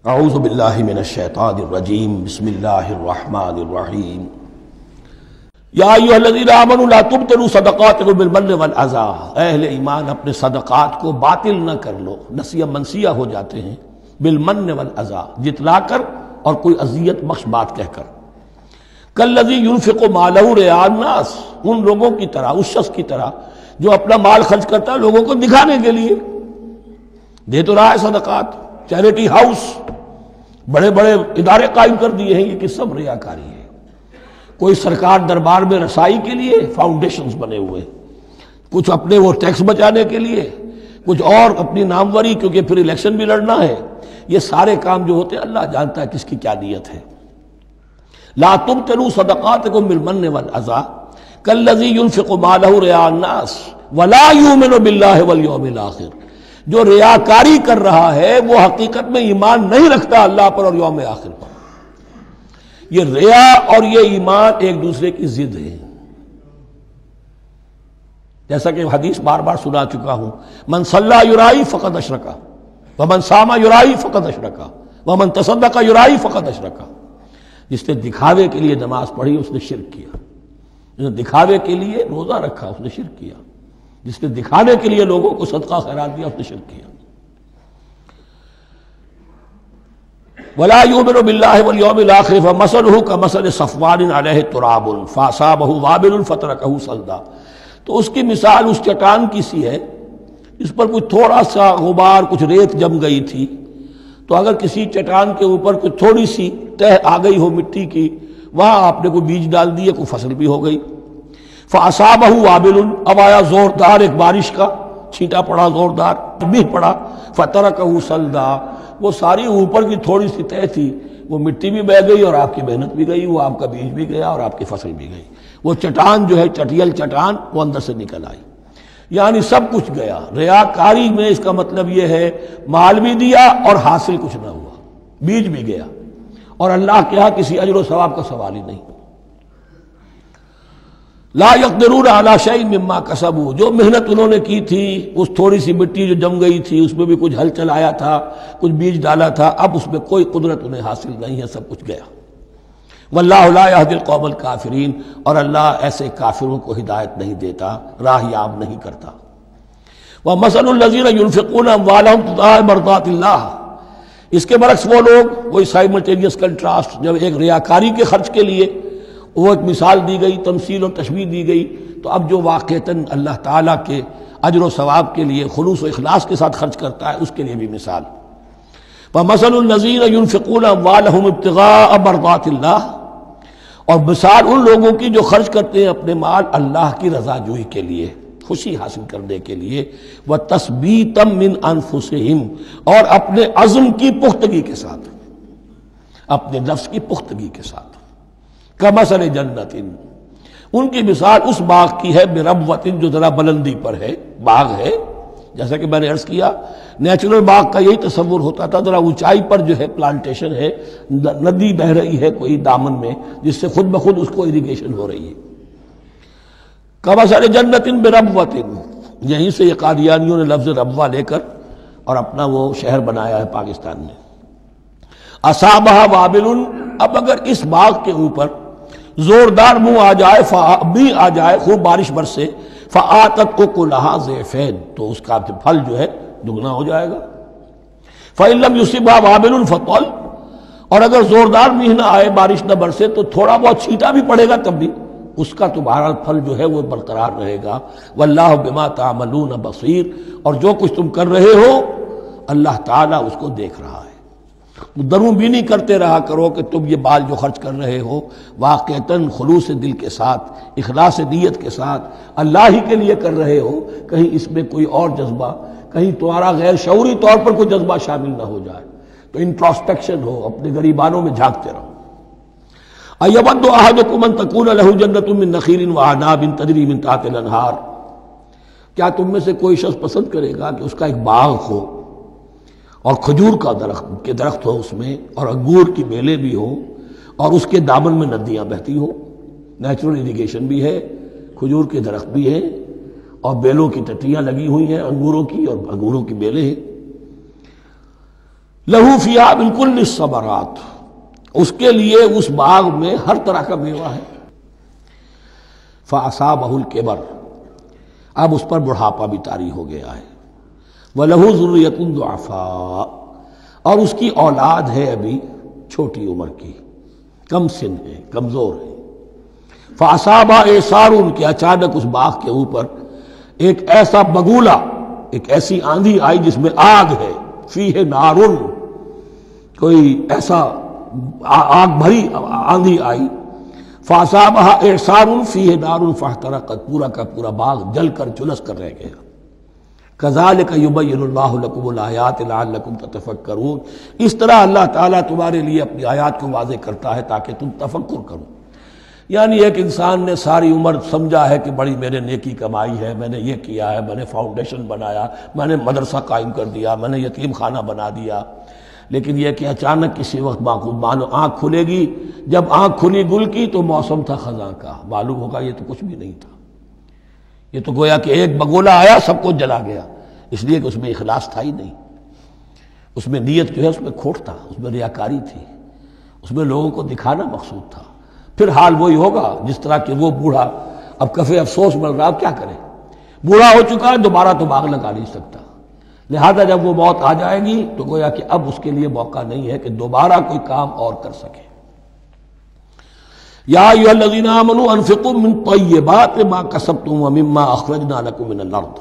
اعوذ باللہ من الشیطان الرجیم بسم اللہ الرحمن الرحیم یا ایھا الذین آمنوا لا تبطلوا صدقاتکم بالمن والاذی، اہل ایمان اپنے صدقات کو باطل نہ کر لو، نسیہ منسیہ ہو جاتے ہیں، بالمن والاذی، جتلا کر اور کوئی اذیت بخش بات کہہ کر، کالذی ينفق مالہ رئاء الناس، ان لوگوں کی طرح، اس شخص کی طرح جو اپنا مال خرچ کرتا ہے لوگوں کو دکھانے کے لیے، دے تو رہا ہے صدقات، چیریٹی ہاؤس، بڑے بڑے ادارے قائم کر دیے ہیں، یہ کہ سب ریاکاری ہے۔ کوئی سرکار دربار میں رسائی کے لیے فاؤنڈیشنز بنے ہوئے، کچھ اپنے وہ ٹیکس بچانے کے لیے، کچھ اور اپنی ناموری، کیونکہ پھر الیکشن بھی لڑنا ہے۔ یہ سارے کام جو ہوتے ہیں اللہ جانتا ہے کس کی کیا نیت ہے۔ لا تبطلوا صدقاتکم بالمن والاذی کالذی ينفق مالہ رئاء الناس ولا یؤمن باللہ والیوم الآخر، جو ریاکاری کر رہا ہے وہ حقیقت میں ایمان نہیں رکھتا اللہ پر اور یوم آخر پر۔ یہ ریا اور یہ ایمان ایک دوسرے کی ضد ہے، جیسا کہ حدیث بار بار سنا چکا ہوں، من صلی یرائی فقد اشرکا ومن صام یرائی فقد اشرکا ومن تصدق یرائی فقد اشرکا۔ جس نے دکھاوے کے لیے نماز پڑھی اس نے شرک کیا، جس نے دکھاوے کے لیے روزہ رکھا اس نے شرک کیا، جس نے دکھانے کے لیے لوگوں کو صدقہ خیرات دیا اس نے شرک کیا۔ ولا یؤمن باللہ والیوم الآخر فمثلہ کمثل صفوان علیہ تراب فاصابہ وابل فترکہ صلدا، تو اس کی مثال اس چٹان کی سی ہے، اس پر کوئی تھوڑا سا غبار، کچھ ریت جم گئی تھی، تو اگر کسی چٹان کے اوپر کوئی تھوڑی سی تہ آ گئی ہو مٹی کی، وہاں آپ نے کوئی بیج ڈال دیے، کوئی فصل بھی ہو گئی۔ فاصابہ وابل، اب آیا زوردار ایک بارش کا چھینٹا پڑا، زوردار بھی پڑا، فترکہ صلدا، وہ ساری اوپر کی تھوڑی سی تہ تھی، وہ مٹی بھی بہہ گئی اور آپ کی محنت بھی گئی، وہ آپ کا بیج بھی گیا اور آپ کی فصل بھی گئی۔ وہ چٹان جو ہے چٹیل چٹان وہ اندر سے نکل آئی، یعنی سب کچھ گیا۔ ریاکاری میں اس کا مطلب یہ ہے مال بھی دیا اور حاصل کچھ نہ ہوا، بیج بھی گیا، اور اللہ کے ہاں کسی اجر و ثواب کا سوال ہی نہیں۔ لا یقدرون علی شیء مما کسبوا، جو محنت انہوں نے کی تھی، اس تھوڑی سی مٹی جو جم گئی تھی اس میں بھی کچھ ہل چلایا تھا، کچھ بیج ڈالا تھا، اب اس میں کوئی قدرت انہیں حاصل نہیں ہے، سب کچھ گیا۔ واللہ لا یہدی القوم الکافرین، اور اللہ ایسے کافروں کو ہدایت نہیں دیتا، راہ یاب نہیں کرتا۔ ومثل الذین ینفقون اموالہم ابتغاء مرضات اللہ، اس کے برعکس وہ لوگ، وہی سائملٹینیس کنٹراسٹ، جب ایک ریاکاری کے خرچ کے لیے وہ ایک مثال دی گئی، تمثیل اور تشبیہ دی گئی، تو اب جو واقعتاً اللہ تعالیٰ کے اجر و ثواب کے لیے خلوص و اخلاص کے ساتھ خرچ کرتا ہے اس کے لیے بھی مثال۔ ومثل الذین ینفقون اموالہم ابتغاء مرضات اللہ، اور مثال ان لوگوں کی جو خرچ کرتے ہیں اپنے مال اللہ کی رضا جوئی کے لیے، خوشی حاصل کرنے کے لیے، وتثبیتا من انفسہم، اور اپنے عزم کی پختگی کے ساتھ، اپنے نفس کی پختگی کے ساتھ۔ کمثل جنت، ان کی مثال اس باغ کی ہے، بربوۃ، جو ذرا بلندی پر ہے، باغ ہے، جیسا کہ میں نے عرض کیا نیچرل باغ کا یہی تصور ہوتا تھا، ذرا اونچائی پر جو ہے پلانٹیشن ہے، ندی بہہ رہی ہے کوئی دامن میں جس سے خود بخود اس کو اریگیشن ہو رہی ہے۔ کمثل جنت بربوۃ، یہیں سے یہ قادیانیوں نے لفظ ربوہ لے کر اور اپنا وہ شہر بنایا ہے پاکستان میں۔ اصابہ وابل، اب اگر اس باغ کے اوپر زوردار منہ آ جائے، بھی آ جائے، خوب بارش برسے، فآتت اکلھا ضعفین، تو اس کا پھل جو ہے دگنا ہو جائے گا۔ فإن لم یصبھا وابل فطل، اور اگر زوردار میہ نہ آئے، بارش نہ برسے، تو تھوڑا بہت چھینٹا بھی پڑے گا تب بھی اس کا تمہارا پھل جو ہے وہ برقرار رہے گا۔ واللہ بما تعملون بصیر، اور جو کچھ تم کر رہے ہو اللہ تعالیٰ اس کو دیکھ رہا ہے۔ دروں بھی نہیں کرتے رہا کرو کہ تم یہ مال جو خرچ کر رہے ہو واقعتاً خلوص دل کے ساتھ، اخلاص نیت کے ساتھ اللہ ہی کے لیے کر رہے ہو، کہیں اس میں کوئی اور جذبہ، کہیں تمہارا غیر شعوری طور پر کوئی جذبہ شامل نہ ہو جائے، تو انٹراسپیکشن ہو، اپنے غریبانوں میں جھانکتے رہو۔ ایود احدکم ان تکون لہ جنۃ من نخیل واعناب تجری من تحتہا الانہار، کیا تم میں سے کوئی شخص پسند کرے گا کہ اس کا ایک باغ ہو اور کھجور کا درخت ہو اس میں، اور انگور کی بیلیں بھی ہوں، اور اس کے دامن میں ندیاں بہتی ہوں، نیچرل اریگیشن بھی ہے، کھجور کے درخت بھی ہیں، اور بیلوں کی ٹٹیاں لگی ہوئی ہیں انگوروں کی، اور انگوروں کی بیلیں ہیں۔ لہو فیہا من کل الثمرات، اس کے لیے اس باغ میں ہر طرح کا میوہ ہے۔ فاصابہ الکبر، اب اس پر بڑھاپا بھی طاری ہو گیا ہے۔ وَلَهُ ذُرِّيَّةٌ ضُعَفَاء، اور اس کی اولاد ہے ابھی چھوٹی عمر کی، کم سن ہے، کمزور ہے۔ فَأَصَابَهَا إِعْصَارٌ، کہ اچانک اس باغ کے اوپر ایک ایسا بگولا، ایک ایسی آندھی آئی جس میں آگ ہے، فیہ نارن، کوئی ایسا آگ بھری آندھی آئی۔ فَأَصَابَهَا إِعْصَارٌ فِيهِ نَارٌ فَاحْتَرَقَتْ، پورا کا پورا باغ جل کر جلس کر رہ گیا۔ كَذَلِكَ يُبَيِّنُ اللَّهُ لَكُمُ الْآيَاتِ لَعَلَّكُمْ تَتَفَكَّرُونَ، اس طرح اللہ تعالیٰ تمہارے لیے اپنی آیات کو واضح کرتا ہے تاکہ تم تفکر کرو۔ یعنی ایک انسان نے ساری عمر سمجھا ہے کہ بڑی میرے نیکی کمائی ہے، میں نے یہ کیا ہے، میں نے فاؤنڈیشن بنایا، میں نے مدرسہ قائم کر دیا، میں نے یتیم خانہ بنا دیا، لیکن یہ کہ اچانک کسی وقت مانو آنکھ کھلے گی، جب آنکھ کھلی گل کی تو موسم تھا خزاں کا، معلوم ہوگا یہ تو کچھ بھی نہیں تھا، یہ تو گویا کہ ایک بگولا آیا سب کچھ جلا گیا، اس لیے کہ اس میں اخلاص تھا ہی نہیں، اس میں نیت جو ہے اس میں کھوٹ تھا، اس میں ریاکاری تھی، اس میں لوگوں کو دکھانا مقصود تھا۔ پھر حال وہی ہوگا جس طرح کہ وہ بوڑھا اب کفے افسوس مل رہا، اب کیا کرے، بوڑھا ہو چکا ہے، دوبارہ تو باغ لگا نہیں سکتا، لہذا جب وہ موت آ جائے گی تو گویا کہ اب اس کے لیے موقع نہیں ہے کہ دوبارہ کوئی کام اور کر سکے۔ یا ایھا الذین آمنوا انفقوا من طیبات ما کسبتم ومما اخرجنا لکم من الارض،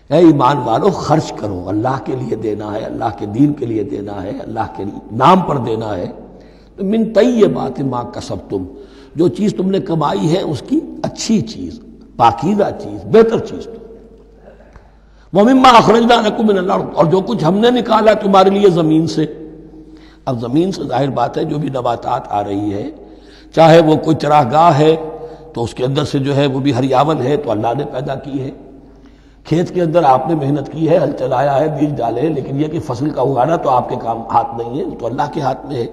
اے ایمان والو خرچ کرو، اللہ کے لیے دینا ہے، اللہ کے دین کے لیے دینا ہے، اللہ کے نام پر دینا ہے، تو من طیبات ما کسبتم، جو چیز تم نے کمائی ہے اس کی اچھی چیز، پاکیزہ چیز، بہتر چیز، وَمِمَّا أَخْرَجْنَا لَكُم مِّنَ الْأَرْضِ، اور جو کچھ ہم نے نکالا تمہارے لیے زمین سے۔ اب زمین سے ظاہر بات ہے جو بھی نباتات آ رہی ہے، چاہے وہ کوئی چراگاہ ہے تو اس کے اندر سے جو ہے وہ بھی ہریاول ہے تو اللہ نے پیدا کی ہے، کھیت کے اندر آپ نے محنت کی ہے، ہل چلایا ہے، بیج ڈالے، لیکن یہ کہ فصل کا اگانا تو آپ کے کام ہاتھ نہیں ہے، تو اللہ کے ہاتھ میں ہے۔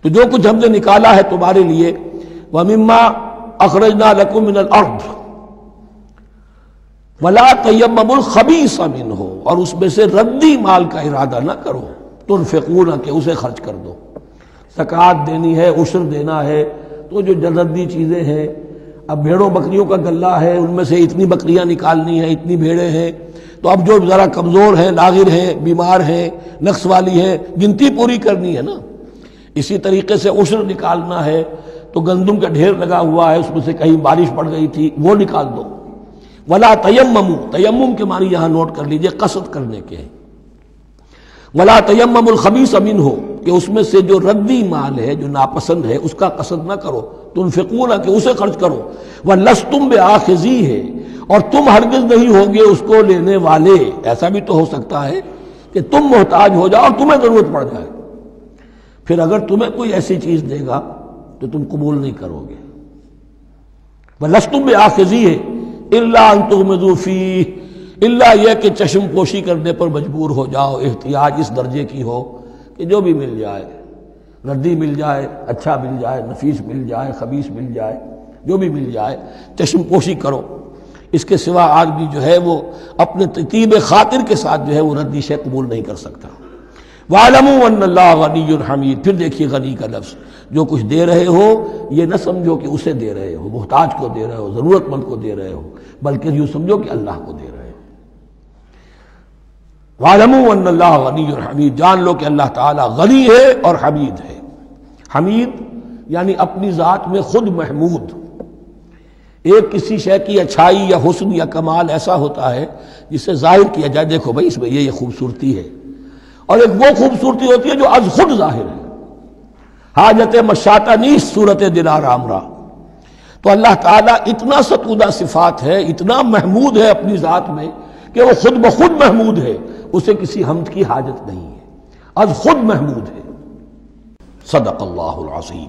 تو جو کچھ ہم نے نکالا ہے تمہارے لیے، وَمِمَّا أَخْرَجْنَا لَكُم مِّنَ الْأَرْضِ وَلَا تَيَمَّمُوا الْخَبِيثَ مِنْهُ، اور اس میں سے ردی مال کا ارادہ نہ کرو، تنفقون، کہ اسے خرچ کر دو، زکوٰۃ دینی ہے، عشر دینا ہے، تو جو ردی چیزیں ہیں، اب بھیڑوں بکریوں کا غلہ ہے، ان میں سے اتنی بکریاں نکالنی ہیں، اتنی بھیڑیں ہیں، تو اب جو ذرا کمزور ہیں، لاغر ہیں، بیمار ہیں، نقص والی ہیں، گنتی پوری کرنی ہے نا۔ اسی طریقے سے عشر نکالنا ہے تو گندم کا ڈھیر لگا ہوا ہے، اس میں سے کہیں بارش پڑ گئی تھی، وہ نکال دو۔ ولا تیمموا، تیمم کے معنی یہاں نوٹ کر لیجئے قصد کرنے کے ہیں۔ ولا تیمموا الخبیث منہ، کہ اس میں سے جو ردی مال ہے، جو ناپسند ہے، اس کا قصد نہ کرو، تنفقون، کہ اسے خرچ کرو، ولستم بآخذیہ، اور تم ہرگز نہیں ہوگے اس کو لینے والے۔ ایسا بھی تو ہو سکتا ہے کہ تم محتاج ہو جاؤ اور تمہیں ضرورت پڑ جائے، پھر اگر تمہیں کوئی ایسی چیز دے گا تو تم قبول نہیں کرو گے۔ وَلَسْتُمْ بِآخِذِيهِ إِلَّا أَن تُغْمِضُوا فِيهِ، اللہ یہ کہ چشم پوشی کرنے پر مجبور ہو جاؤ، احتیاج اس درجے کی ہو کہ جو بھی مل جائے، ردی مل جائے، اچھا مل جائے، نفیس مل جائے، خبیث مل جائے، جو بھی مل جائے چشم پوشی کرو۔ اس کے سوا آدمی جو ہے وہ اپنے طیب خاطر کے ساتھ جو ہے وہ ردی شے قبول نہیں کر سکتا۔ وَاعْلَمُوا أَنَّ اللَّهَ غَنِيٌّ حَمِيدٌ، پھر دیکھیے غنی کا لفظ، جو کچھ دے رہے ہو یہ نہ سمجھو کہ اسے دے رہے ہو، محتاج کو دے رہے ہو، ضرورت مند کو دے رہے ہو، بلکہ یوں سمجھو کہ اللہ کو دے رہے ہو۔ وَاعْلَمُوا أَنَّ اللَّهَ غَنِيٌّ حَمِيدٌ، جان لو کہ اللہ تعالیٰ غنی ہے اور حمید ہے۔ حمید یعنی اپنی ذات میں خود محمود۔ ایک کسی شے کی اچھائی یا حسن یا کمال ایسا ہوتا ہے جسے ظاہر کیا جائے، دیکھو بھائی اس میں یہ خوبصورتی ہے، اور ایک وہ خوبصورتی ہوتی ہے جو از خود ظاہر ہے۔ حاجت مشاطہ نیست صورت دلار آمرا، تو اللہ تعالیٰ اتنا ستودہ صفات ہے، اتنا محمود ہے اپنی ذات میں کہ وہ خود بخود محمود ہے، اسے کسی حمد کی حاجت نہیں ہے، از خود محمود ہے۔ صدق اللہ العظیم۔